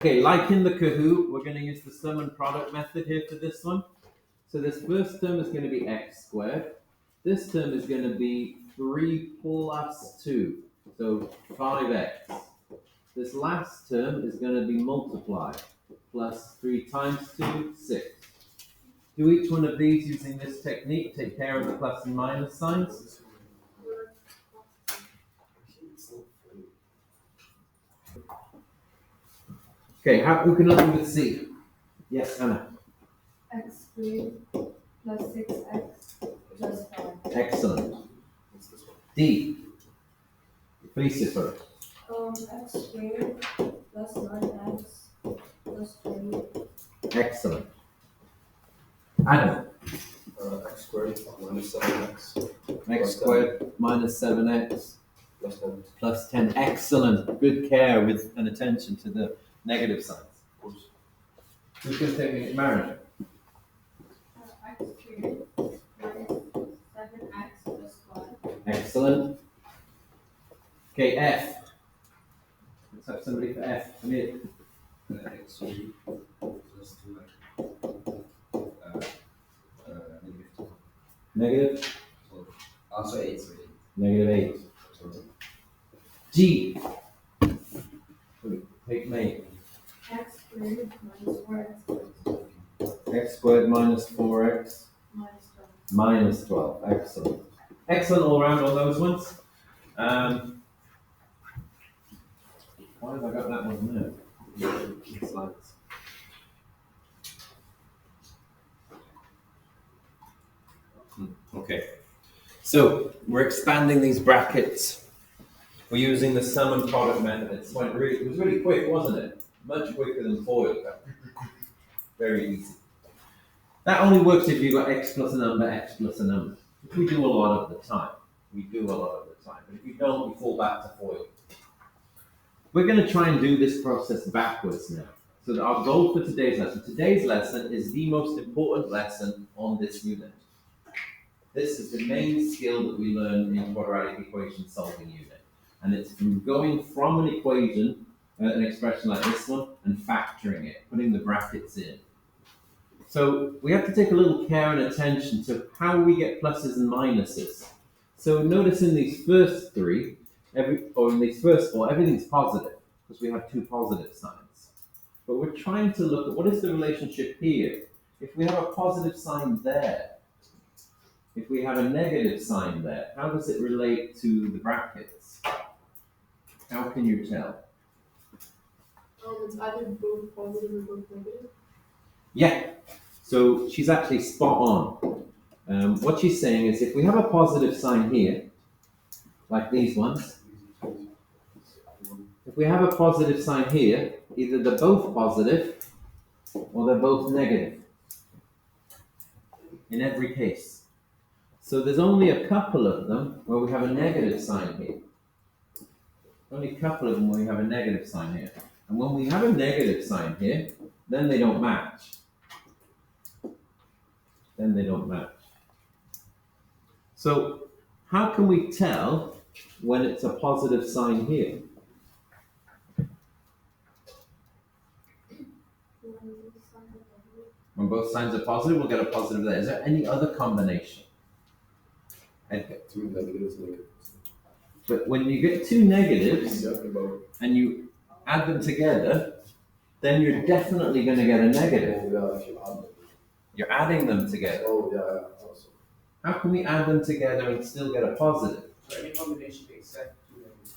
Okay, like in the Kahoot, we're going to use the sum and product method here for this one. So this first term is going to be x squared. This term is going to be 3 plus 2, so 5x. This last term is going to be multiplied, plus 3 times 2, 6. Do each one of these using this technique take care of the plus and minus signs? Okay, who can help me with C? Yes, Anna. X squared plus 6x plus 5. Excellent. D. Felicia first. X squared plus 9x plus 20. Excellent. Adam. X squared minus 7x. X squared minus 7x Plus 10. plus 10. Excellent. Good care with and attention to the negative signs. Of course. Who's going to take me to marriage? X squared minus 7x plus 5. Excellent. Okay, F. Let's have somebody for F. Come here. X3 plus 2x. Negative? Also 8. Sorry. Negative 8. G. Take me. X squared minus 4x X squared minus 4x minus 12. minus 12. Excellent. Excellent all around on those ones. Why have I got that one there? Slides. Okay. So we're expanding these brackets. We're using the sum and product method. It was really quick, wasn't it? Much quicker than FOIL. Very easy. That only works if you've got x plus a number, x plus a number. Which we do a lot of the time. But if you don't, we fall back to FOIL. We're going to try and do this process backwards now. So our goal for today's lesson is the most important lesson on this unit. This is the main skill that we learn in quadratic equation solving unit. And it's from going from an equation, an expression like this one, and factoring it, putting the brackets in. So we have to take a little care and attention to how we get pluses and minuses. So notice in these first three, in these first four, everything's positive, because we have two positive signs. But we're trying to look at what is the relationship here. If we have a positive sign there, if we have a negative sign there, how does it relate to the brackets? How can you tell? It's either both positive or both negative. Yeah, so she's actually spot on. What she's saying is if we have a positive sign here, like these ones, if we have a positive sign here, either they're both positive or they're both negative in every case. So there's only a couple of them where we have a negative sign here. Only a couple of them where we have a negative sign here. And when we have a negative sign here, then they don't match. So how can we tell when it's a positive sign here? When both signs are positive, we'll get a positive there. Is there any other combination? Two negatives. But when you get two negatives and you add them together, then you're definitely going to get a negative. You're adding them together. Awesome. How can we add them together and still get a positive? So any combination except two negatives.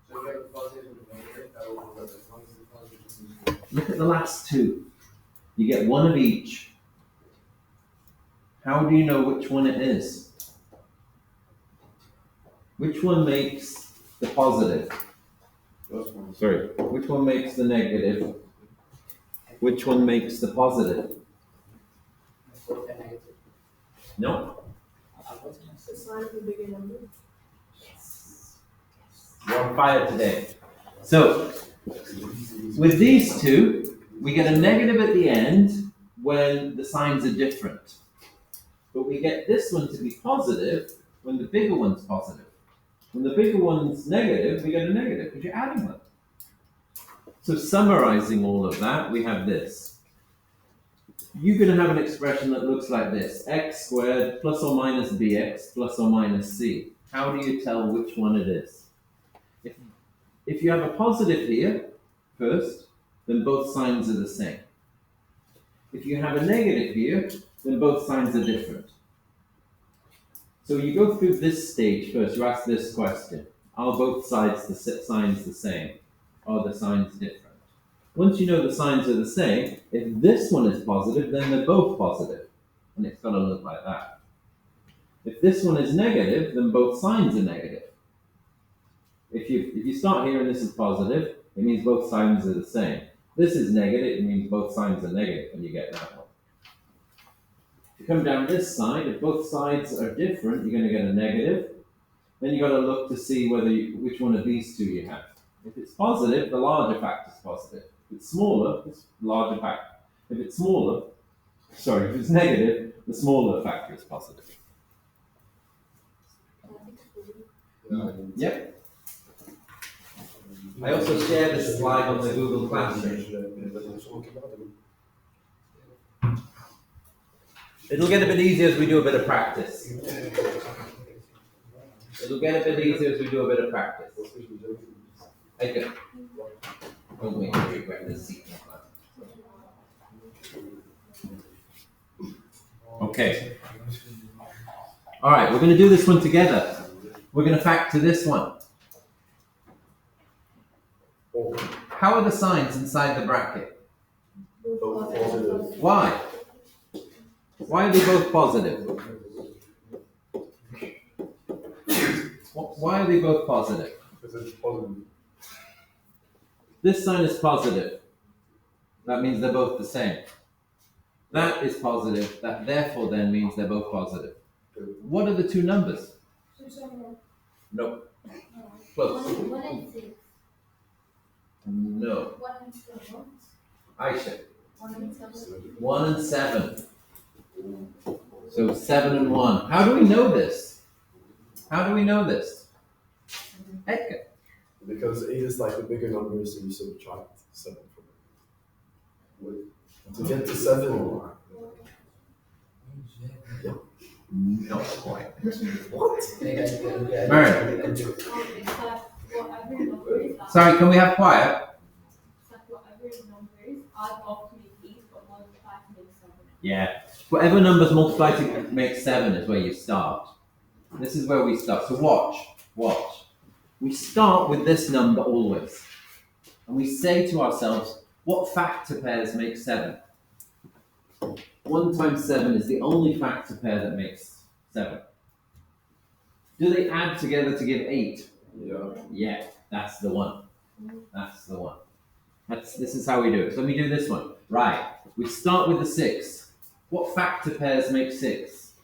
So you have a positive and a negative, that will work as long as the positive is equal. Look at the last two. You get one of each. How do you know which one it is? Which one makes the positive? Sorry, which one makes the negative? Which one makes the positive? Both are negative. No. The sign of the bigger number. You're on fire today. So, with these two, we get a negative at the end when the signs are different. But we get this one to be positive when the bigger one's positive. When the bigger one's negative, we get a negative because you're adding them. So summarizing all of that, we have this. You're going to have an expression that looks like this: x squared plus or minus bx plus or minus c. How do you tell which one it is? If you have a positive here first, then both signs are the same. If you have a negative here, then both signs are different. So you go through this stage first. You ask this question: are both sides signs the same? Are the signs different? Once you know the signs are the same, if this one is positive, then they're both positive. And it's got to look like that. If this one is negative, then both signs are negative. If you start here and this is positive, it means both signs are the same. This is negative, it means both signs are negative, and you get that one. If you come down this side, if both sides are different, you're going to get a negative. Then you've got to look to see which one of these two you have. If it's positive, the larger factor is positive. If it's smaller, it's larger factor. If it's negative, the smaller factor is positive. Yep. I also share this slide on the Google Classroom. It'll get a bit easier as we do a bit of practice. It'll get a bit easier as we do a bit of practice. Okay. Don't make me regret this seat. Okay. All right, we're going to do this one together. We're going to factor this one. How are the signs inside the bracket? Why? Why are they both positive? Why are they both positive? Because it's positive. This sign is positive. That means they're both the same. That is positive. That therefore then means they're both positive. What are the two numbers? No. Close. 1 and 6. No. 1 and 7. Aisha. 1 and 7. 1 and 7. So 7 and 1. How do we know this? How do we know this? Edgar. Because 8 is like the bigger number, so you subtract 7 from it. To get to 7. Not quite. What? Alright. Sorry, can we have quiet? Yeah. Whatever numbers multiply to make 7 is where you start. This is where we start. So watch. We start with this number always. And we say to ourselves, what factor pairs make 7? 1 times 7 is the only factor pair that makes 7. Do they add together to give 8? Yeah, that's the one. That's the one. This is how we do it. So let me do this one. Right. We start with the 6. What factor pairs make 6?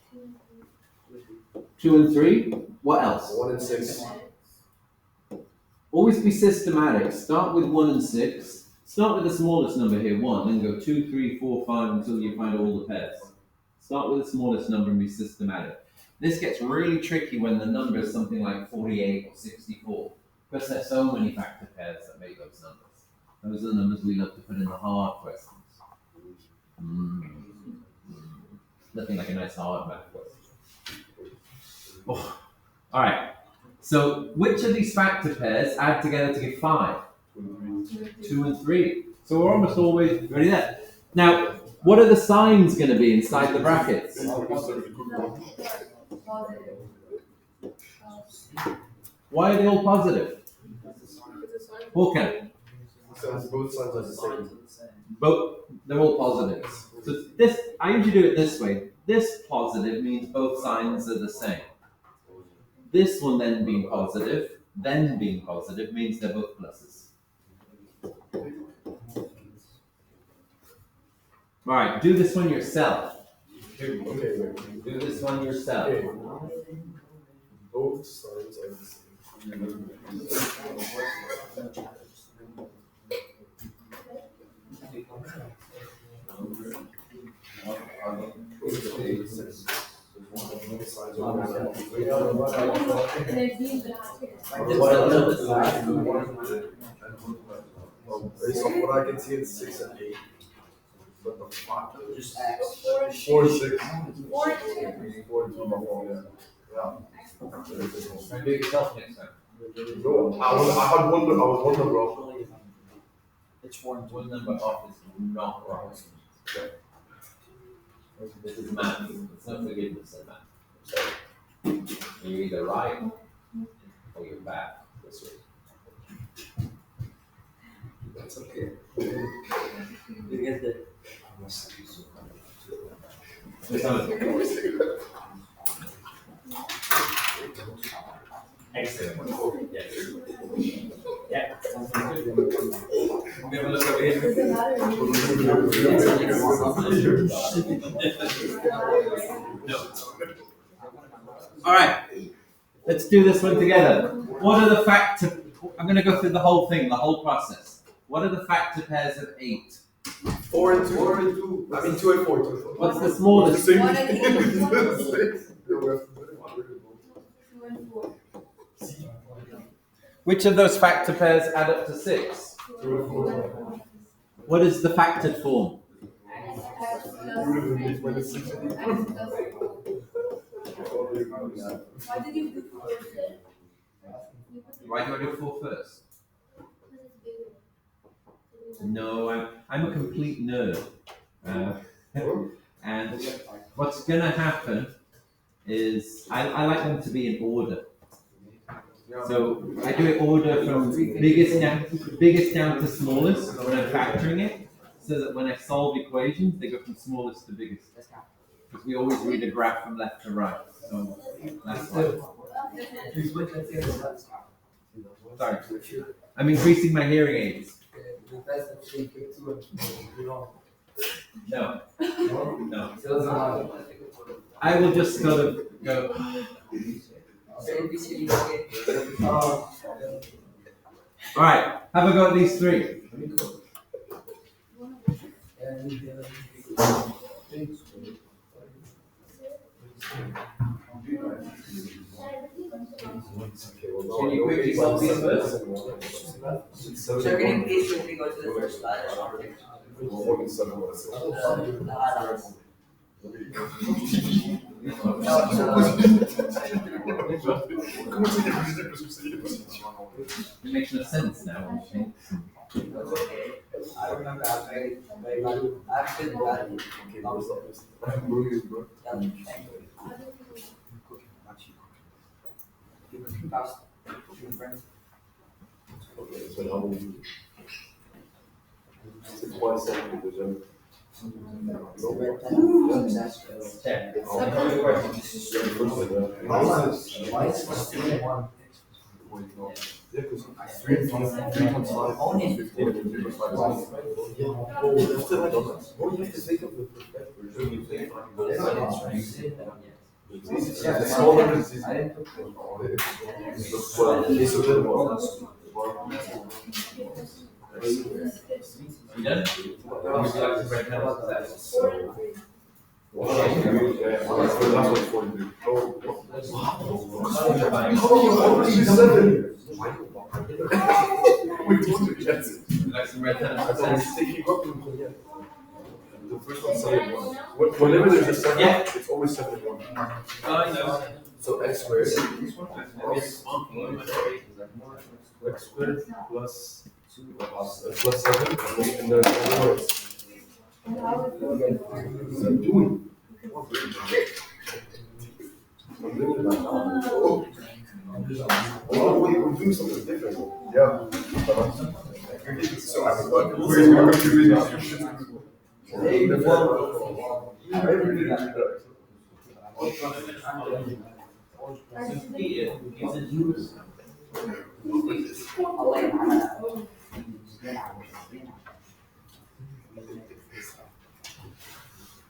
2 and 3. What else? 1 and 6. Always be systematic. Start with 1 and 6. Start with the smallest number here, 1, then go 2, 3, 4, 5 until you find all the pairs. Start with the smallest number and be systematic. This gets really tricky when the number is something like 48 or 64, because there's so many factor pairs that make those numbers. Those are the numbers we love to put in the hard questions. Nothing like a nice hard math question. Oh. All right. So which of these factor pairs add together to give 5? 2 and 3. So we're almost always ready there. Now, what are the signs going to be inside the brackets? Why are they all positive? Håkan? Because both sides are the same. They're all positives. So this, I usually do it this way. This positive means both signs are the same. This one then being positive means they're both pluses. All right, do this one yourself. Okay, wait. Do this one yourself. Okay. Both sides are the same. Based on what I can see, it's 6 and 8. But the 5. Just X. 4, 6. 4, 4, 2, yeah. Yeah. Try and do it yourself next time. No, I was wondering, bro. It's 4 and 2. One number off is not right. This is math. It's not forgiveness in math. So you're either right or you're bad this week. That's okay. You get the. Excellent. Yes. Yeah. Give a look over here. does it matter? No. All right. Let's do this one together. What are the factor? I'm going to go through the whole thing, the whole process. What are the factor pairs of 8? 4 and 2. 4 and 2. I mean 2 and 4. 2 and 4. What's the smallest? 1 and 8. 6. 2 and 4. Which of those factor pairs add up to 6? 2 and 4. What is the factored form? Why did you do 4? Why do I do 4 first? No, I'm a complete nerd. And what's going to happen is I like them to be in order. So I do it order from biggest down to smallest when I'm factoring it, so that when I solve equations, they go from smallest to biggest. Because we always read a graph from left to right. So that's why. Sorry. I'm increasing my hearing aids. No. No. I will just sort of go. All right. Have a go at these 3. Can you quickly solve these first? So can you please quickly go to the first slide? It makes no sense now. That's okay. I remember I was very bad. I've been bad. Fast. Why is it 3 and 1? Yeah, because 3 and 5, 3 times 5 Only 15 and 3 plus 5 is 8. Oh, you have to think of the Yeah, the smaller is easy. I didn't took It's a little more. You done? Would you like to break down that? 4 and 3. That's what's 43. Oh, Like some red pen. The first one's 7 1. Whenever there's a 7, Yeah. it's always 7 1. I know. So x squared. X squared plus 2 plus 7 and then 4. And how would you What am I doing? Oh, wait, we're doing something different. Yeah. So I was like, where's my computer?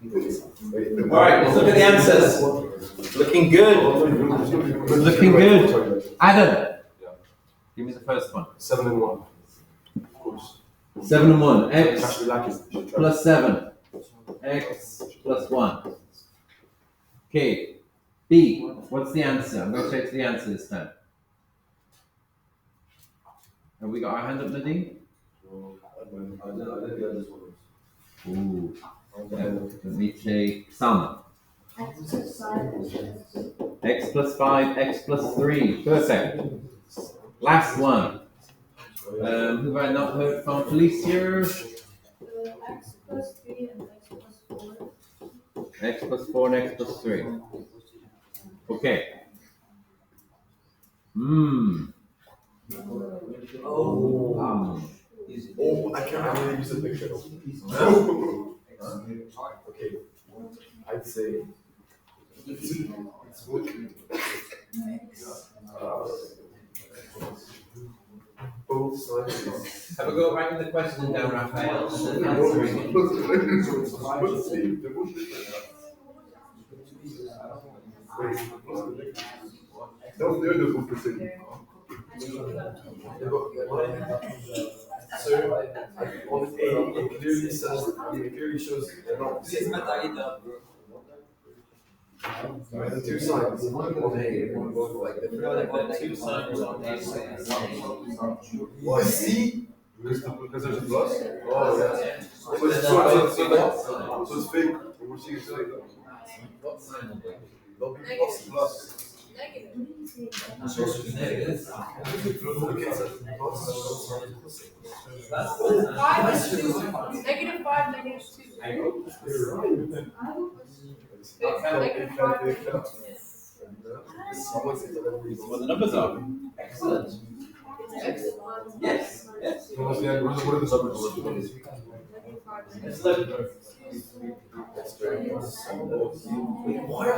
All right, let's look at the answers. Looking good. Looking good. Adam, give me the first one. 7 and 1. Of course. 7 and 1. X Plus plus 7. X plus 1. Okay. B, what's the answer? I'm going straight to the answer this time. Have we got our hand up, Nadine? I didn't get this one. Ooh. Let me take sum. X plus 5, x plus 3. Perfect. Last one. Who have I not heard from? Felicia? X plus 3 and x plus 4. X plus 4 and x plus 3. Okay. Oh, I can't really use a picture. Okay. I'd say both sides. Have a go writing the question down, Raphael, and then answering it. Don't do the book thing. So, on A, it clearly says, it clearly shows they're not the same. The two signs, one on A, one both like different. Two signs on A. Why, see? Because there's a plus? Oh, yeah. So it's fake. We're seeing it's fake. What sign will be? They'll be plus. Negative. Negative. Okay, so plus. 5 is 2. Negative 5, negative 2. You're right. Negative 5, negative 2. What the numbers are? Excellent. Yes. Yes. What are the numbers? Excellent. Why are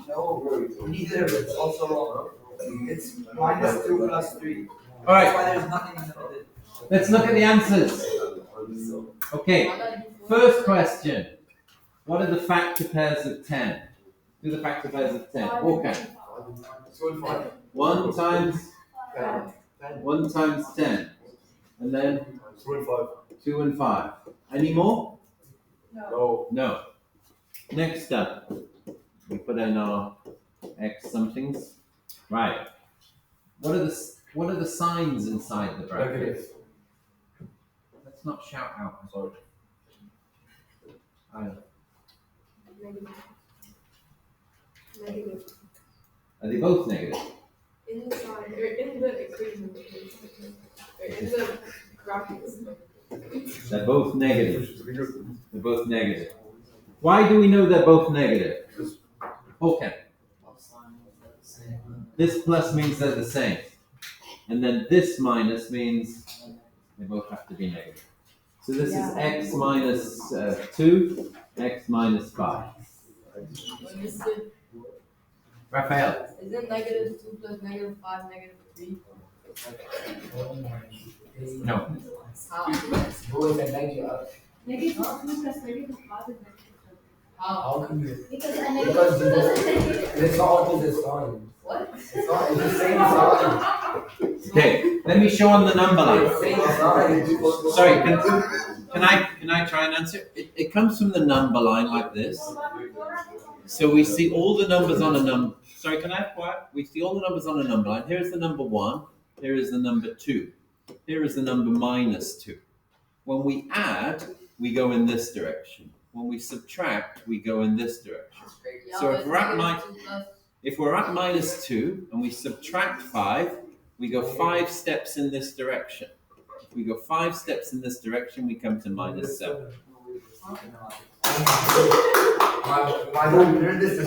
No, neither, it's also, it's minus 2 plus 3. All right. That's why there's nothing in the middle. Let's look at the answers. Okay. First question. What are the factor pairs of 10? Do the factor pairs of 10. Okay. 1 times 1 times 10. And then 2 and 5. Any more? No. No. Next up, we put in our X somethings. Right. What are the signs inside the bracket? Negative. Let's not shout out. I'm sorry. Negative. Are they both negative? In the sign, or in the equation, or in the graphics. They're both negative. They're both negative. Why do we know they're both negative? Okay. This plus means they're the same. And then this minus means they both have to be negative. So this is x minus 2, x minus 5. Raphael. Is it negative 2 plus negative 5, negative 3? No. How? Negative 2 plus negative 5 is negative 7. How? Because a negative 2 plus a negative. It's not opposite sign. What? It's not, it's the same sign. Okay, let me show on the number line. Same sign. Sorry, can I try and answer? It comes from the number line like this. So we see all the numbers on a number. Sorry, can I have quiet? We see all the numbers on a number line. Here is the number 1. Here is the number 2. Here is the number minus 2. When we add, we go in this direction. When we subtract, we go in this direction. So if we're at minus 2 and we subtract 5, we go 5 steps in this direction. If we go 5 steps in this direction, we come to minus 7. I don't learn this is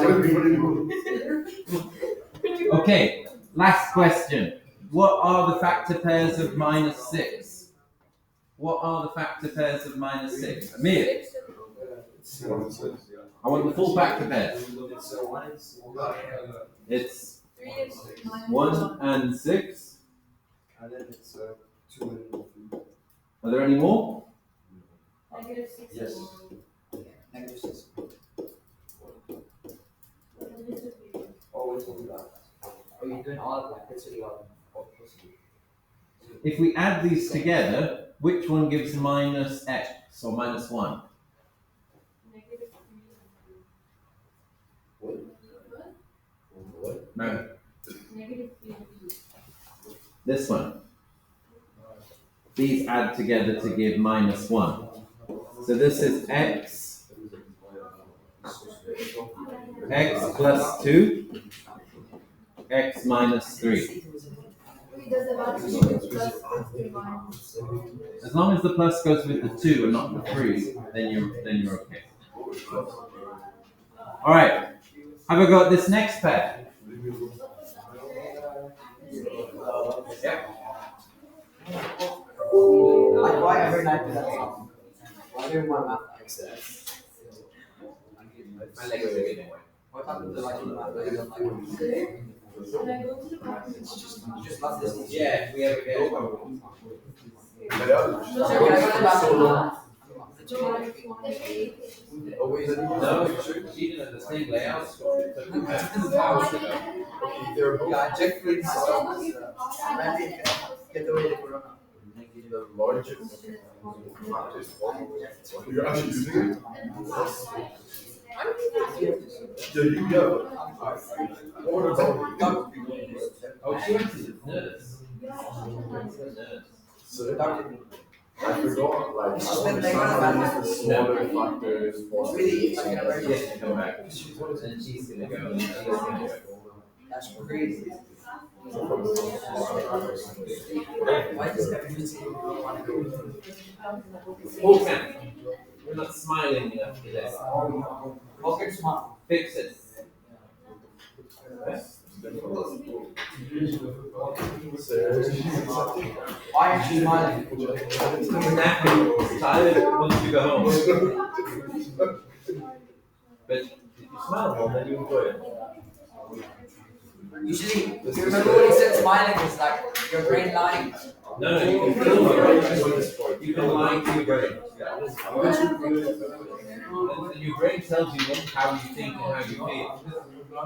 Okay, last question. What are the factor pairs of minus 6? What are the factor pairs of minus 6? Amir, I want the full factor pairs. It's 1 and 6. And then it's 2 and 3. Are there any more? Negative 6. Yes. Negative 6. Are you doing all like literally all? If we add these together, which one gives minus x or minus 1? What? No, -3. this one. These add together to give minus 1. So this is x plus 2, x minus 3. As long as the plus goes with the 2 and not the 3, then you're okay. All right. Have I got this next pair? Yep. Like why every night do that song? Why do you want math like that? My legs are getting away. What happened to like math? I don't like you just love this. Yeah, we have a game. So can I go to the bathroom? No, she didn't have the same layout. Yeah, I checked with myself. Get away the corona. The largest. You're actually using it? Yeah, you go. What about you? Oh, she went to the nurse. So, I forgot, like, It's just been like the smaller factors. Really, it's like a She has to come back. And she's gonna go. And she's gonna go. That's crazy. Why does everything want to go? Okay. We're not smiling enough today. Okay, smart. Fix it. Why aren't you smiling? Snappy. Tired once you go home. But if you smile more, then you enjoy it. Usually, if you remember when he said smiling, it's like your brain lying. No, you can feel your brain. You can lie to your brain. And your brain tells you how you think and how you feel.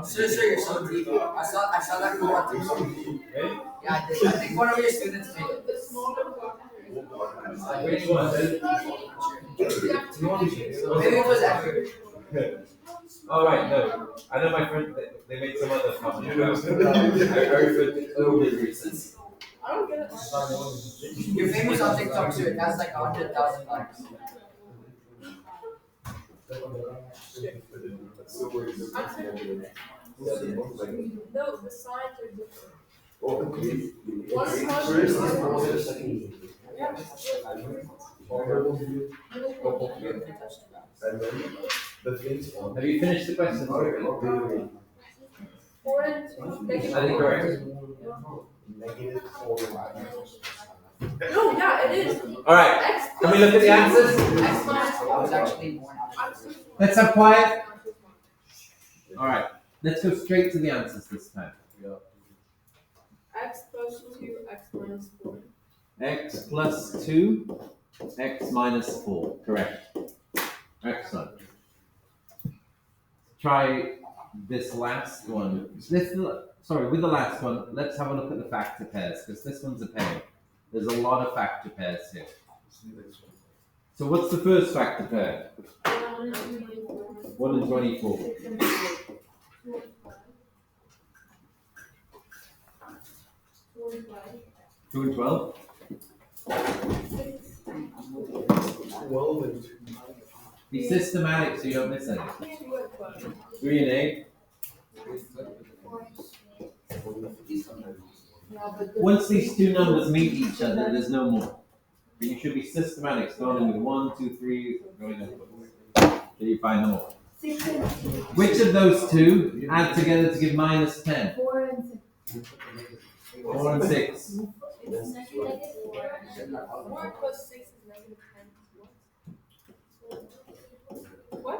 Sir, you're so deep. I saw that quote. Really? Yeah, I did. I think one of your students made it. Which one? Maybe it was accurate. Oh, right, no. I know my friend, they made some other comment about I heard for older reasons. I don't get it. You're famous on TikTok too. It has like 100,000 likes. No, the signs are different. One Have you finished the question? -4 and 2. I think correct. No, yeah, it is. All right. X Can we look at the answers? X minus I was actually born out. Let's have quiet. All right. Let's go straight to the answers this time. X plus 2, X minus 4. X plus 2, x minus 4. Correct. Excellent. Try this last one. With the last one, let's have a look at the factor pairs, because this one's a pain. There's a lot of factor pairs here. So what's the first factor pair? 1 and 24. 2 and 12? 12 and 2. Be systematic so you don't miss anything. 3 and 8. Once these two numbers meet each other, there's no more. But you should be systematic, starting with 1, 2, 3, going up till you find them all. Which of those two add together to give minus 10? 4 and 6. 4 plus 6 is negative 10. What?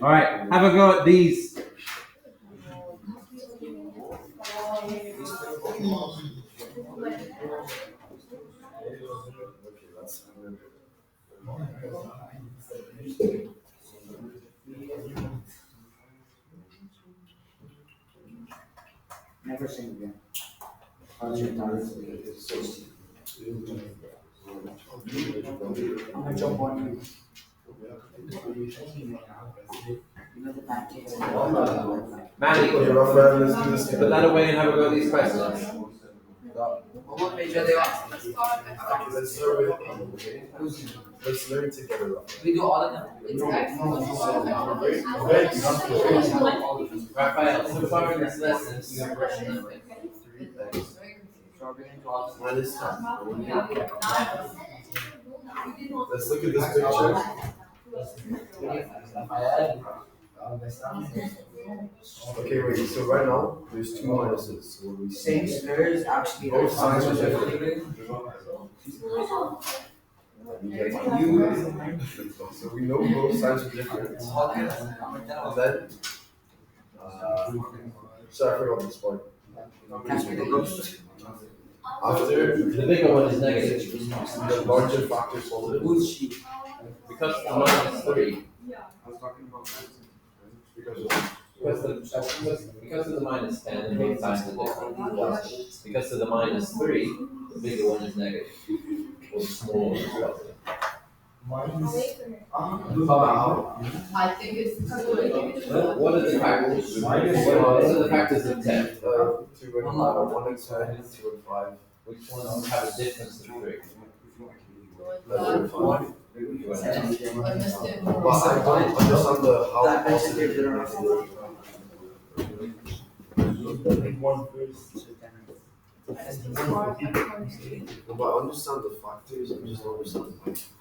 All right, have a go at these. Never sing again. I'm gonna jump on you. You know the pancakes. Maddie, Okay, my friend, let's do this put together. that away and have a go at these questions. What page are they on? Okay, let's start with let's learn together. We do all of them. Raphael, so far in this lesson, you have written nothing. Minus 10. Let's look at this picture. Okay, wait, so right now, there's two minuses. So what do we see? Same slurs, actually. Both sides are different. So we know both sides are different. And then, sorry, I forgot this part. After The bigger one is negative. the larger factor is positive. Because the minus 3, because of the minus 10, the big signs are different. Because of the minus 3, the bigger one is negative. Or the smaller is positive. I think it's. What are the factors? What are the factors of 10? 2 and 1 and 10, 2 and 5. Which ones have a difference of 3? 11 and 5. But I Understood. don't understand the how positive and but I understand the factors, I just don't understand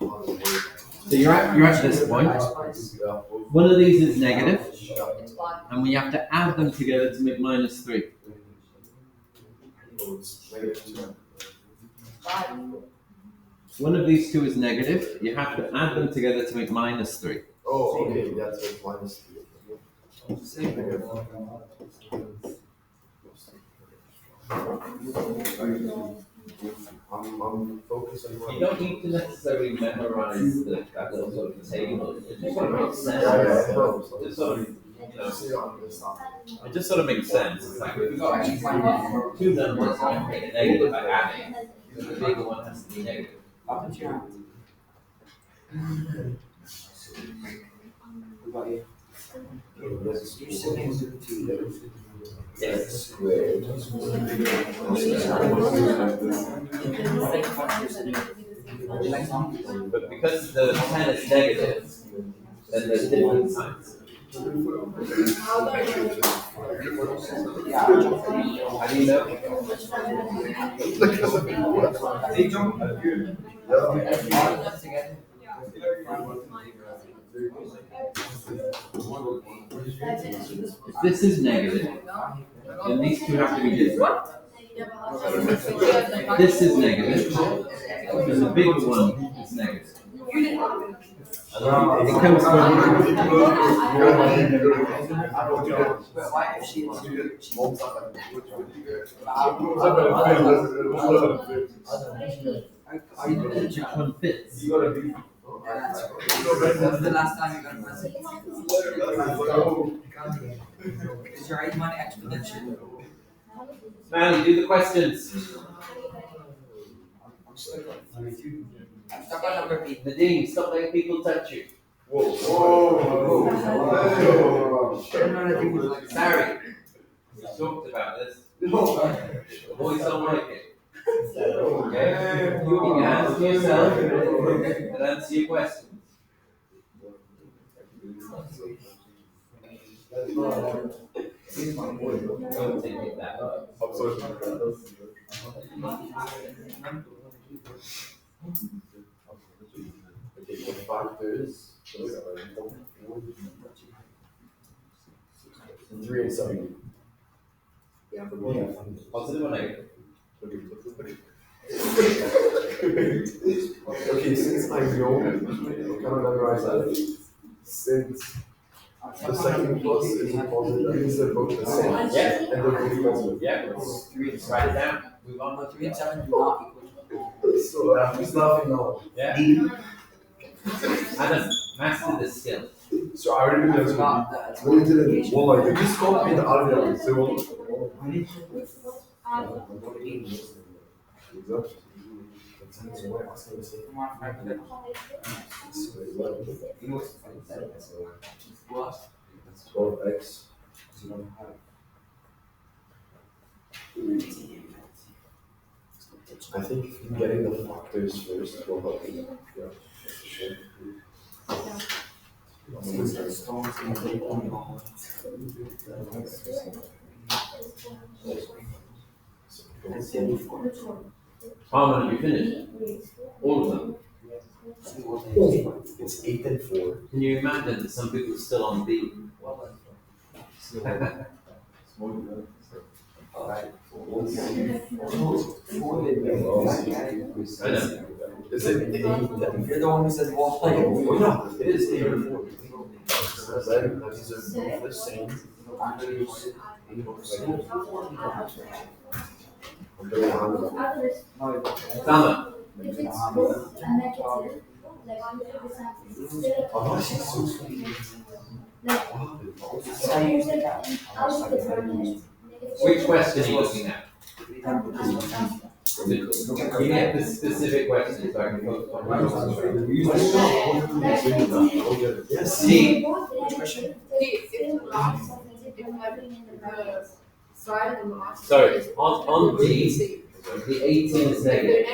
how they work. So you're at this point. Yeah. One of these is negative, and we have to add them together to make minus 3. Oh, it's negative 2. One of these two is negative. You have to add them together to make minus 3. Oh, okay, yeah, so it's minus 3. I'm focused on You what don't need to necessarily memorize that little sort of table. It just sort of makes sense. yeah, it helps. Just sort of, you know, See, I understand. it just sort of makes sense. It's like we've got two numbers and make a negative by adding. The bigger one has to be negative. Up into your hand. What about you? Your siblings do it too. Yes. But because the 10 is negative, then there's different signs. Yeah. How do you know? They jump. All of them together. If this is negative, then these two have to be different. If this is negative, then the bigger one is negative. It comes from But why if she is are you doing which one fits. When's the last time you got a present? Is your rate money exponential? Manny, do the questions. I'm stuck on number 8. Nadine, stop letting people touch you. Whoa. Sorry. We talked about this. The boys don't like it. Okay? You can ask yourself and answer your questions. Don't take it that way. Okay, the factors. 3 and 7. Positive or negative? Okay, since I know, I kind of memorize that. Since the second plus is a positive, I guess they're both the same. Yeah. And they're both positive. Yeah, let's write it down. Move on. 3 and 7 do not equal. So I'm just laughing now. Yeah. Adam, master this skill. So I already knew It's that. not that. It's What you did it? multiplication. Well, you just called me the algorithm. So what? What? 12x. I think getting the factors first will help you. Yeah, for sure. How many have you finished? All of them. It's 8 and 4. Can you imagine that some people are still on B? I know. Is it 8? You're the one who said wall. Oh, yeah, it is 8 and 4. Then these are both the same. I'm doing a hand. Sama, Oh, she's so sweet. which question are you looking at? Give me a specific question so I can focus on it. Yes. D. Sorry, on D, the 18 is negative,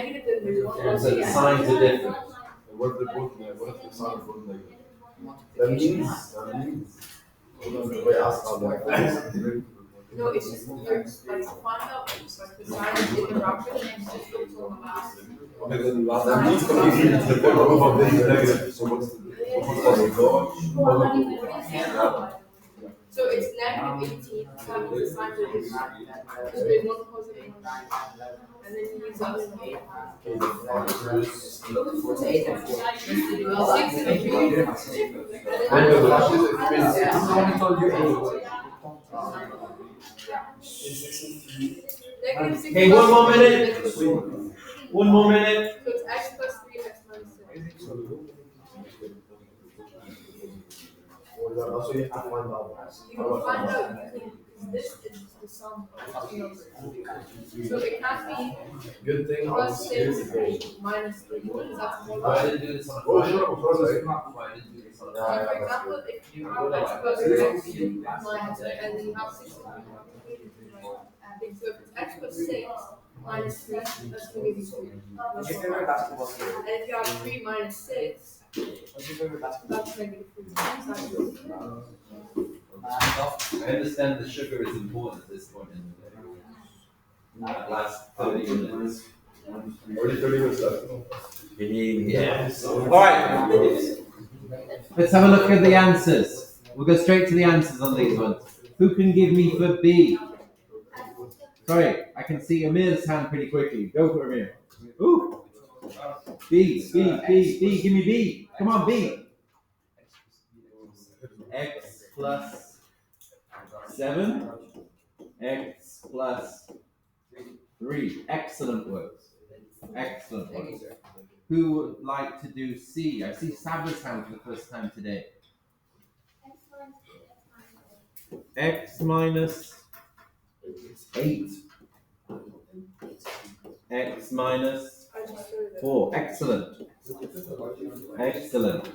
so the signs are different. What if the sign is both negative? That means. Wait, ask how No, it's just you're like find out like the size in the bracket and just focus on the last. that means the root of this is negative. So what's So it's -18, having the sign that is so there's one positive one and then you use the other one. It's 8 and 4. 6 and 3. I know, but Someone told you 8. Negative 6 Okay, one more minute. negative 4. One more minute. So it's x plus 3, x minus 6. Also, you have to find out. You can find out using this is the sum of two numbers. So it can't be Good thing I plus was 6 minus 3 because that's more Why than. didn't do this on a Oh, Friday? sure, of course, Why didn't do this on a Friday? For example, if you have x plus 3 minus and then you have 6 so if it's x plus 6 minus 3, that's going to give you 3. What's your favorite basketball team? And if you have 3 minus 6, What's your favorite basketball that's negative 3. I understand the sugar is important at this point in the day. That last 30 minutes. Already 30 minutes left. Yes. All right. Let's have a look at the answers. We'll go straight to the answers on these ones. Who can give me for B? Sorry, I can see Amir's hand pretty quickly. Go for Amir. Ooh. B, give me B. Come on, B. X plus 7. X plus 3. Excellent works. Excellent works. Who would like to do C? I see Saba's hand for the first time today. X minus 8. X minus 4. Excellent. Excellent.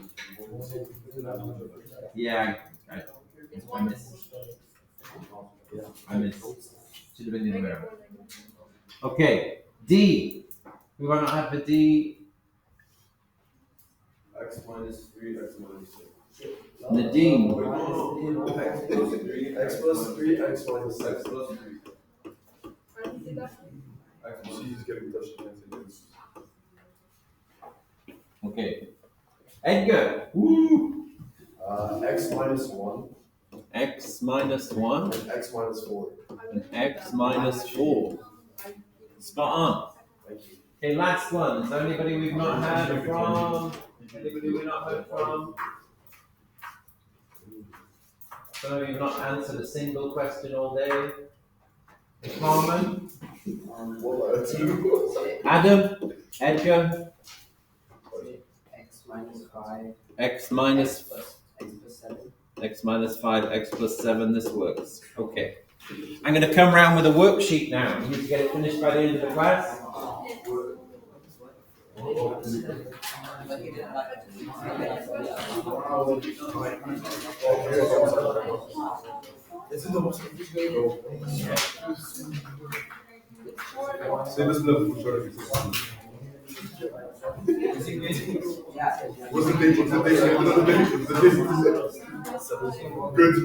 Yeah, I missed. I missed. Should have been the other way around. Okay, D. We want to have a D. X minus 3, X minus 6. Nadine. X plus 3, X minus 6. She's getting touched against. Okay. Edgar. Woo. X minus 1. X minus 1. And X minus 4. And X minus 4. Spot on. Thank you. Okay, last one. Is there anybody we've not heard from? Anybody we've not heard from? Some of you have not answered a single question all day. Carmen? Well, 2. Adam? Edgar? X minus x minus X plus 7. x minus 5, x plus 7, this works. Okay. I'm going to come round with a worksheet now. You need to get it finished by the end of the class. Is it the most C'est das Level for sure. What's the date? What's the date? What's the date? What's the date? Good.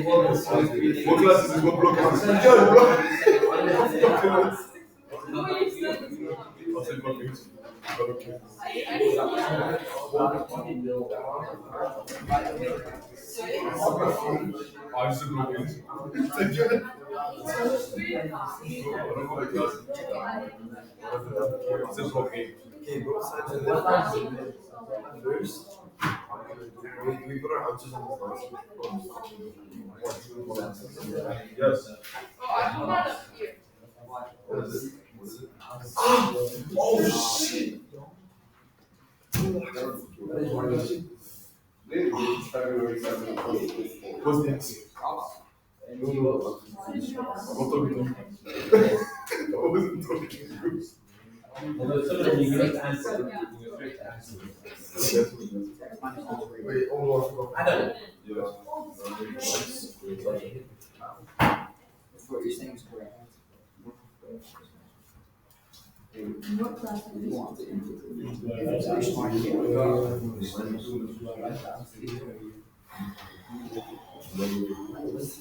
What class is this? What block is this? Yeah, block. I'll say block H. Okay. I just block H. Thank you. It's a block H. Okay, both sides are first. We put our answers on the last. Yes. What is it? What is it? Oh shit! February 7th. What's next? No. I'm not talking to you. I wasn't talking to you. Although some of them you need to answer. Wait, hold on. I don't know. Yeah. What you're saying is correct. What class do you want? If it's